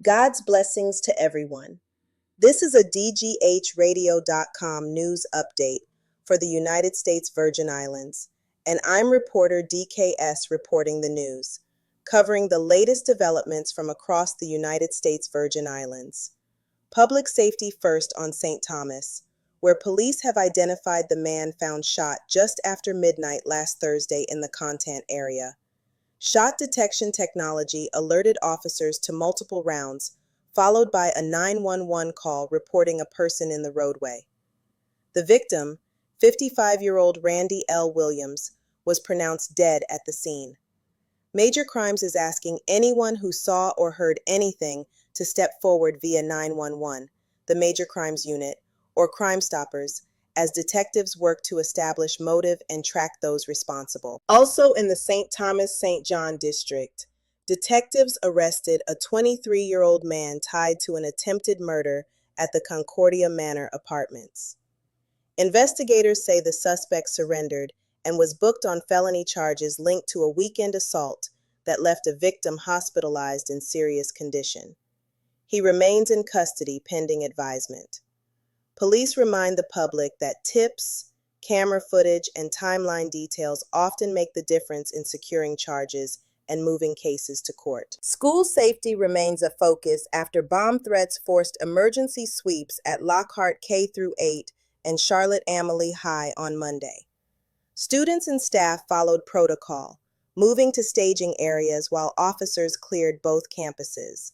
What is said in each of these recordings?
God's blessings to everyone. This is a DGHradio.com news update for the United States Virgin Islands, and I'm reporter DKS reporting the news, covering the latest developments from across the United States Virgin Islands. Public safety first on St. Thomas, where police have identified the man found shot just after midnight last Thursday in the Contant area. Shot detection technology alerted officers to multiple rounds, followed by a 911 call reporting a person in the roadway. The victim, 55-year-old Randy L. Williams, was pronounced dead at the scene. Major Crimes is asking anyone who saw or heard anything to step forward via 911, the Major Crimes Unit, or Crime Stoppers, as detectives work to establish motive and track those responsible. Also in the St. Thomas-St. John district, detectives arrested a 23-year-old man tied to an attempted murder at the Concordia Manor apartments. Investigators say the suspect surrendered and was booked on felony charges linked to a weekend assault that left a victim hospitalized in serious condition. He remains in custody pending advisement. Police remind the public that tips, camera footage, and timeline details often make the difference in securing charges and moving cases to court. School safety remains a focus after bomb threats forced emergency sweeps at Lockhart K-8 and Charlotte Amalie High on Monday. Students and staff followed protocol, moving to staging areas while officers cleared both campuses.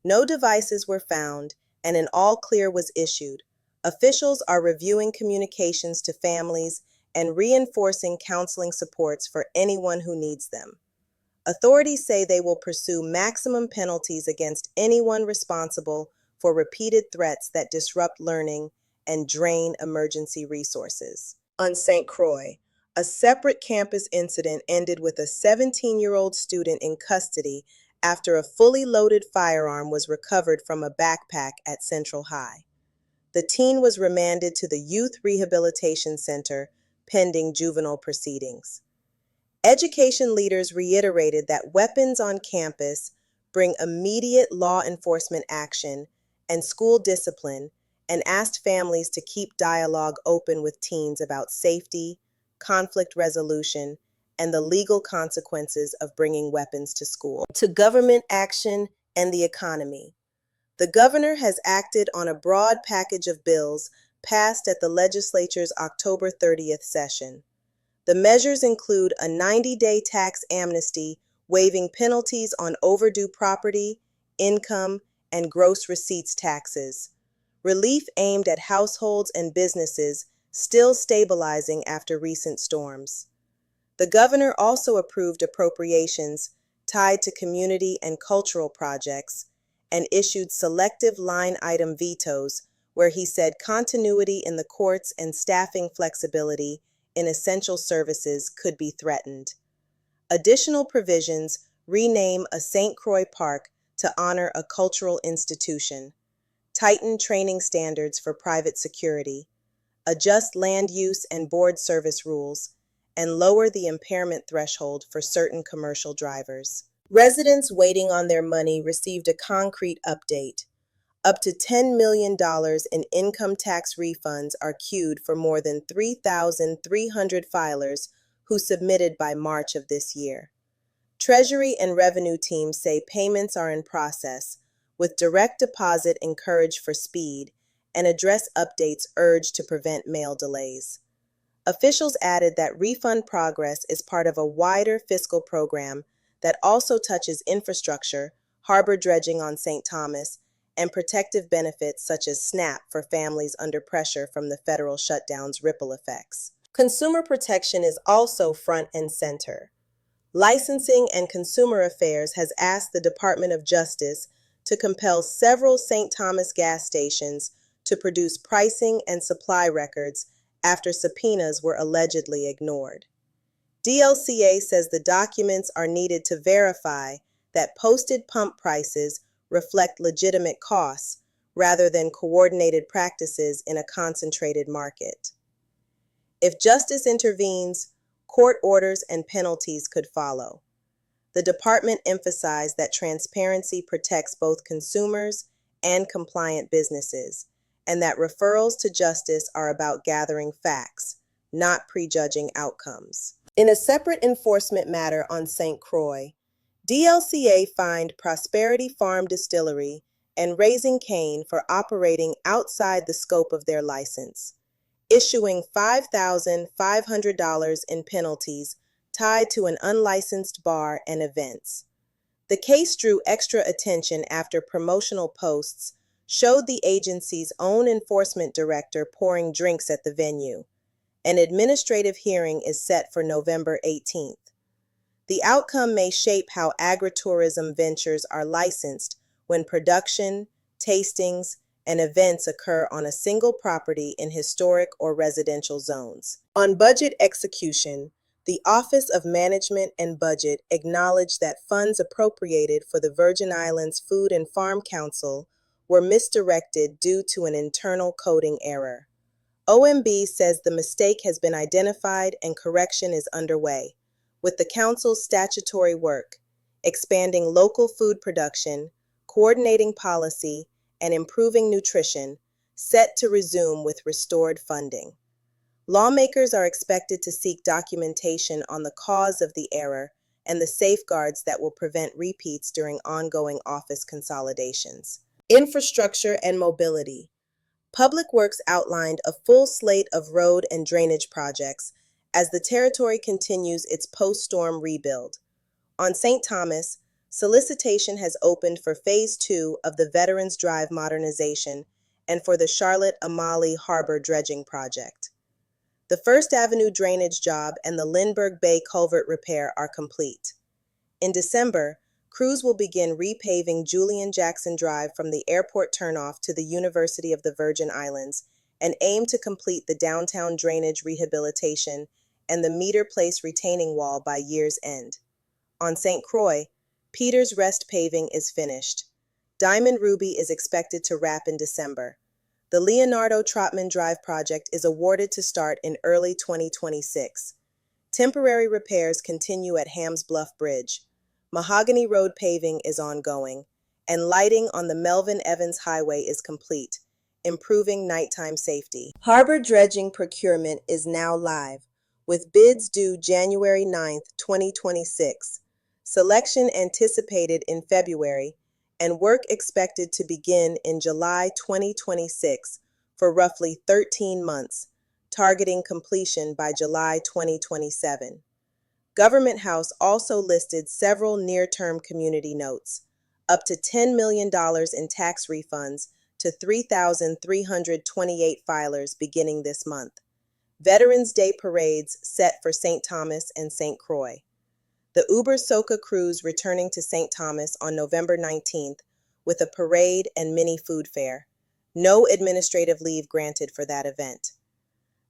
No devices were found, and an all-clear was issued. Officials are reviewing communications to families and reinforcing counseling supports for anyone who needs them. Authorities say they will pursue maximum penalties against anyone responsible for repeated threats that disrupt learning and drain emergency resources. On St. Croix, a separate campus incident ended with a 17-year-old student in custody after a fully loaded firearm was recovered from a backpack at Central High. The teen was remanded to the Youth Rehabilitation Center pending juvenile proceedings. Education leaders reiterated that weapons on campus bring immediate law enforcement action and school discipline, and asked families to keep dialogue open with teens about safety, conflict resolution, and the legal consequences of bringing weapons to school. To government action and the economy. The governor has acted on a broad package of bills passed at the legislature's October 30th session. The measures include a 90-day tax amnesty waiving penalties on overdue property, income, and gross receipts taxes, relief aimed at households and businesses still stabilizing after recent storms. The governor also approved appropriations tied to community and cultural projects and issued selective line item vetoes where he said continuity in the courts and staffing flexibility in essential services could be threatened. Additional provisions rename a St. Croix park to honor a cultural institution, tighten training standards for private security, adjust land use and board service rules, and lower the impairment threshold for certain commercial drivers. Residents waiting on their money received a concrete update. Up to $10 million in income tax refunds are queued for more than 3,300 filers who submitted by March of this year. Treasury and revenue teams say payments are in process, with direct deposit encouraged for speed and address updates urged to prevent mail delays. Officials added that refund progress is part of a wider fiscal program that also touches infrastructure, harbor dredging on St. Thomas, and protective benefits such as SNAP for families under pressure from the federal shutdown's ripple effects. Consumer protection is also front and center. Licensing and Consumer Affairs has asked the Department of Justice to compel several St. Thomas gas stations to produce pricing and supply records after subpoenas were allegedly ignored. DLCA says the documents are needed to verify that posted pump prices reflect legitimate costs rather than coordinated practices in a concentrated market. If justice intervenes, court orders and penalties could follow. The department emphasized that transparency protects both consumers and compliant businesses, and that referrals to justice are about gathering facts, not prejudging outcomes. In a separate enforcement matter on St. Croix, DLCA fined Prosperity Farm Distillery and Raising Cane for operating outside the scope of their license, issuing $5,500 in penalties tied to an unlicensed bar and events. The case drew extra attention after promotional posts showed the agency's own enforcement director pouring drinks at the venue. An administrative hearing is set for November 18th. The outcome may shape how agritourism ventures are licensed when production, tastings, and events occur on a single property in historic or residential zones. On budget execution, the Office of Management and Budget acknowledged that funds appropriated for the Virgin Islands Food and Farm Council were misdirected due to an internal coding error. OMB says the mistake has been identified and correction is underway, with the Council's statutory work, expanding local food production, coordinating policy, and improving nutrition, set to resume with restored funding. Lawmakers are expected to seek documentation on the cause of the error and the safeguards that will prevent repeats during ongoing office consolidations. Infrastructure and mobility. Public Works outlined a full slate of road and drainage projects as the territory continues its post-storm rebuild. On St. Thomas, solicitation has opened for Phase 2 of the Veterans Drive modernization and for the Charlotte-Amalie Harbor dredging project. The First Avenue drainage job and the Lindbergh Bay culvert repair are complete. In December, crews will begin repaving Julian Jackson Drive from the airport turnoff to the University of the Virgin Islands and aim to complete the downtown drainage rehabilitation and the Meter Place retaining wall by year's end. On St. Croix, Peters Rest paving is finished. Diamond Ruby is expected to wrap in December. The Leonardo Trotman Drive project is awarded to start in early 2026. Temporary repairs continue at Hams Bluff Bridge. Mahogany Road paving is ongoing, and lighting on the Melvin Evans Highway is complete, improving nighttime safety. Harbor dredging procurement is now live, with bids due January 9, 2026. Selection anticipated in February, and work expected to begin in July 2026 for roughly 13 months, targeting completion by July 2027. Government House also listed several near-term community notes, up to $10 million in tax refunds to 3,328 filers beginning this month. Veterans Day parades set for St. Thomas and St. Croix. The Uber Soca cruise returning to St. Thomas on November 19th with a parade and mini food fair. No administrative leave granted for that event.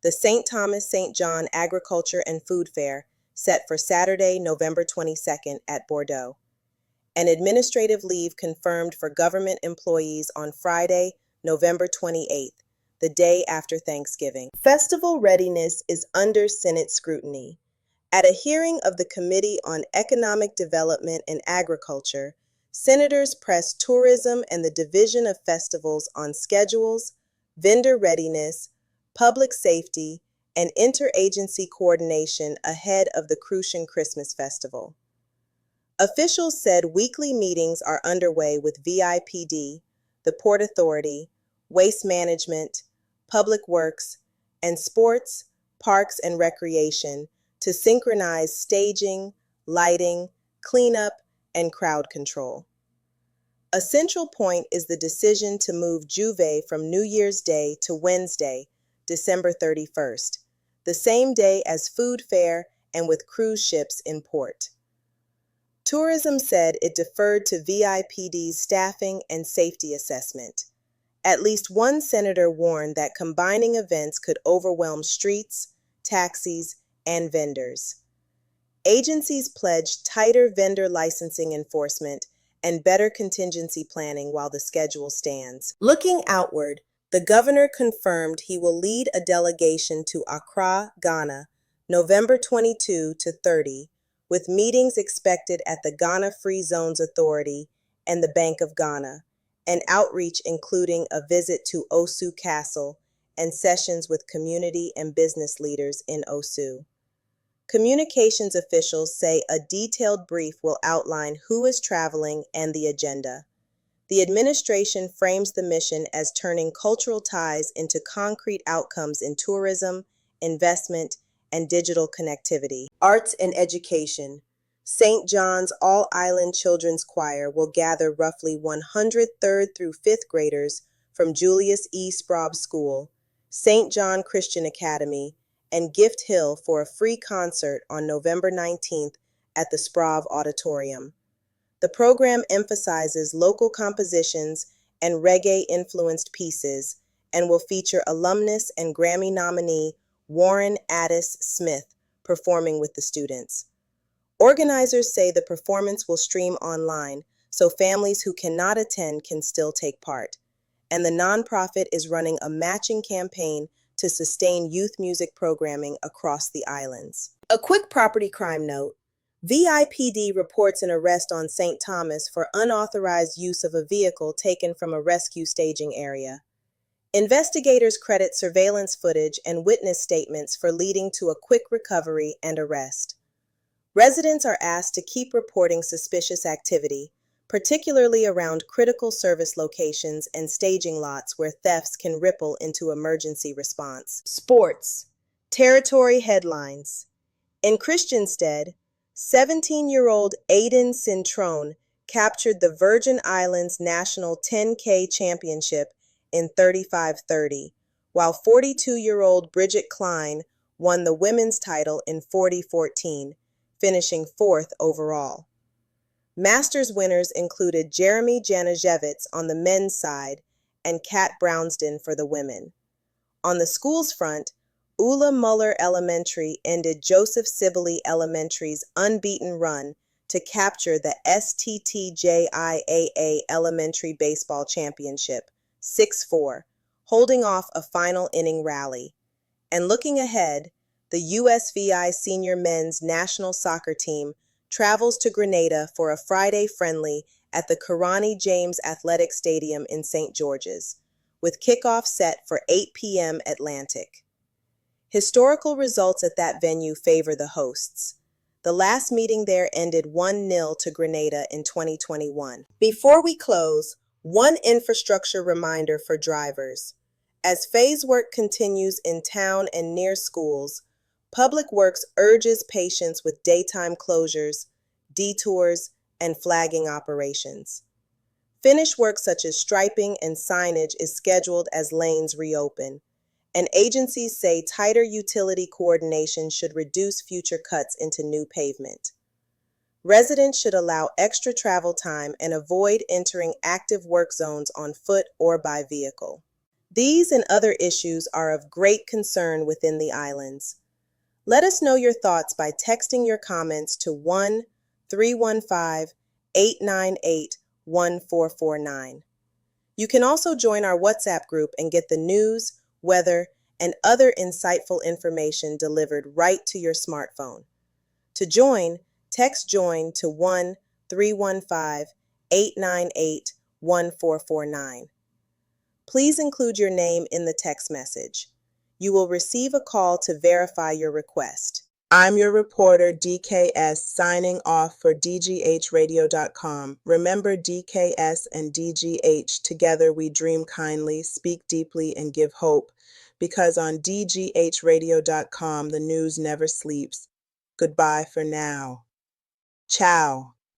The St. Thomas-St. John Agriculture and Food Fair set for Saturday, November 22nd at Bordeaux. An administrative leave confirmed for government employees on Friday, November 28th, the day after Thanksgiving. Festival readiness is under Senate scrutiny. At a hearing of the Committee on Economic Development and Agriculture, senators pressed tourism and the Division of Festivals on schedules, vendor readiness, public safety, and interagency coordination ahead of the Crucian Christmas Festival. Officials said weekly meetings are underway with VIPD, the Port Authority, Waste Management, Public Works, and Sports, Parks, and Recreation to synchronize staging, lighting, cleanup, and crowd control. A central point is the decision to move Juve from New Year's Day to Wednesday, December 31st, the same day as Food Fair and with cruise ships in port. Tourism said it deferred to VIPD's staffing and safety assessment. At least one senator warned that combining events could overwhelm streets, taxis, and vendors. Agencies pledged tighter vendor licensing enforcement and better contingency planning while the schedule stands. Looking outward, the governor confirmed he will lead a delegation to Accra, Ghana, November 22 to 30, with meetings expected at the Ghana Free Zones Authority and the Bank of Ghana, and outreach including a visit to Osu Castle and sessions with community and business leaders in Osu. Communications officials say a detailed brief will outline who is traveling and the agenda. The administration frames the mission as turning cultural ties into concrete outcomes in tourism, investment, and digital connectivity. Arts and education. St. John's All-Island Children's Choir will gather roughly 100 3rd through 5th graders from Julius E. Sprague School, St. John Christian Academy, and Gift Hill for a free concert on November 19th at the Sprague Auditorium. The program emphasizes local compositions and reggae-influenced pieces and will feature alumnus and Grammy nominee Warren Addis Smith performing with the students. Organizers say the performance will stream online, so families who cannot attend can still take part. And the nonprofit is running a matching campaign to sustain youth music programming across the islands. A quick property crime note. VIPD reports an arrest on St. Thomas for unauthorized use of a vehicle taken from a rescue staging area. Investigators credit surveillance footage and witness statements for leading to a quick recovery and arrest. Residents are asked to keep reporting suspicious activity, particularly around critical service locations and staging lots where thefts can ripple into emergency response. Sports. Territory headlines. In Christiansted, 17-year-old Aiden Cintrone captured the Virgin Islands National 10K Championship in 35:30, while 42-year-old Bridget Klein won the women's title in 40:14, finishing 4th overall. Masters winners included Jeremy Janajevitz on the men's side and Kat Brownsden for the women. On the schools front, Ula Muller Elementary ended Joseph Sibley Elementary's unbeaten run to capture the STTJIAA Elementary Baseball Championship, 6-4, holding off a final inning rally. And looking ahead, the USVI senior men's national soccer team travels to Grenada for a Friday friendly at the Karani James Athletic Stadium in St. George's, with kickoff set for 8 p.m. Atlantic. Historical results at that venue favor the hosts. The last meeting there ended 1-0 to Grenada in 2021. Before we close, one infrastructure reminder for drivers. As phase work continues in town and near schools, Public Works urges patience with daytime closures, detours, and flagging operations. Finish work such as striping and signage is scheduled as lanes reopen, and agencies say tighter utility coordination should reduce future cuts into new pavement. Residents should allow extra travel time and avoid entering active work zones on foot or by vehicle. These and other issues are of great concern within the islands. Let us know your thoughts by texting your comments to 1-315-898-1449. You can also join our WhatsApp group and get the news, weather, and other insightful information delivered right to your smartphone. To join, text JOIN to 1-315-898-1449. Please include your name in the text message. You will receive a call to verify your request. I'm your reporter, DKS, signing off for DGHradio.com. Remember DKS and DGH, together we dream kindly, speak deeply, and give hope. Because on DGHradio.com, the news never sleeps. Goodbye for now. Ciao.